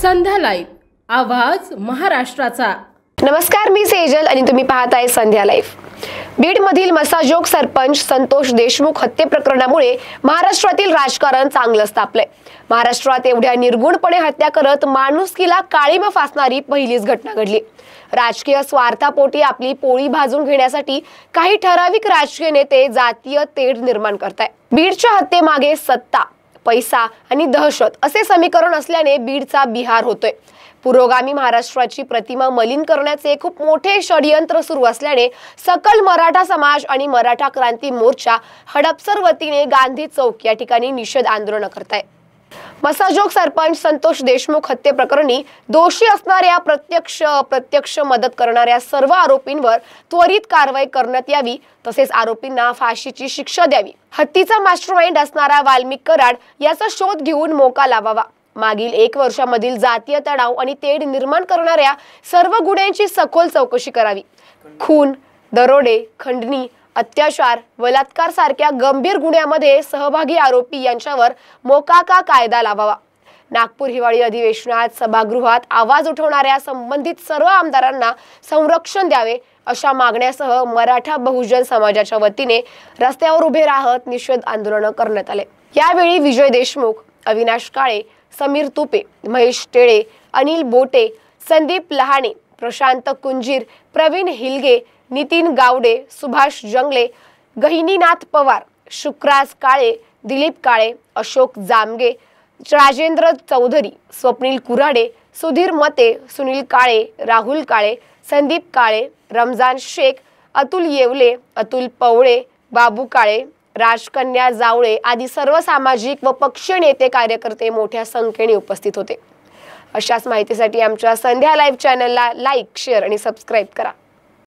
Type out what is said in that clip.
संध्या live, आवाज महाराष्ट्राचा। नमस्कार, मी सेजल आणि तुम्ही पाहताय संध्या लाईव्ह। बीडमधील मसाजोग सरपंच संतोष देशमुख हत्ये प्रकरणामुळे महाराष्ट्रातील राजकारण चांगलंच तापलंय। महाराष्ट्रात एवढ्या निर्गुणपणे हत्या करत माणुसकीला काळीमा फासणारी पहिलीच घटना घडली। राजकीय स्वार्थापोटी आपली पोळी भाजून घेण्यासाठी काही ठराविक राजकीय नेते जातीय तेढ निर्माण करताय। बीडच्या हत्येमागे सत्ता, पैसा आणि दहशत असे समीकरण असल्याने बीडचा बिहार होतोय। पुरोगामी महाराष्ट्राची प्रतिमा मलिन करण्याचे खूप मोठे षडयंत्र सुरू असल्याने सकल मराठा समाज आणि मराठा क्रांती मोर्चा हडपसर वतीने गांधी चौक या ठिकाणी निषेध आंदोलन करताय। मसाजोग सरपंच संतोष देशमुख हत्ये प्रकरणी दोषी असणाऱ्या प्रत्यक्ष मदत करणाऱ्या सर्व आरोपींवर त्वरित कारवाई करण्यात यावी, तसेच आरोपींना फाशीची शिक्षा द्यावी। हत्तीचा मास्टरमाइंड असणारा वाल्मिक कराड याचा शोध घेऊन मोका लावावा। मागील 1 वर्षामधील जातीय तणाव आणि तेढ निर्माण करणाऱ्या सर्व गुन्ह्यांची सखोल चौकशी करावी। खून, दरोडे, खंडणी, अत्याचार, बलात्कार सारख्या गंभीर गुन्ह्यामध्ये सहभागी आरोपी यांच्यावर मोकाका कायदा लावावा। नागपूर हिवाळी अधिवेशनात सभागृहात आवाज उठवणाऱ्या संबंधित सर्व आमदारांना संरक्षण द्यावे, अशा मागण्यासह मराठा बहुजन समाजाच्या वतीने रस्त्यावर उभे राहत निषेध आंदोलन करण्यात आले। यावेळी विजय देशमुख, अविनाश काळे, समीर तुपे, महेश टेळे, अनिल बोटे, संदीप लहाणे, प्रशांत कुंजीर, प्रवीण हिलगे, नितीन गावडे, सुभाष जंगले, गहिनीनाथ पवार, शुक्राज काळे, दिलीप काळे, अशोक जामगे, राजेंद्र चौधरी, स्वप्नील कुराडे, सुधीर मते, सुनील काळे, राहुल काळे, संदीप काळे, रमजान शेख, अतुल येवले, अतुल पवळे, बाबू काळे, राजकन्या जावळे आदी सर्व सामाजिक व पक्षीय नेते कार्यकर्ते मोठ्या संख्येने उपस्थित होते। अशाच माहितीसाठी आमच्या संध्या लाईव्ह चॅनलला लाईक, शेअर आणि सबस्क्राईब करा।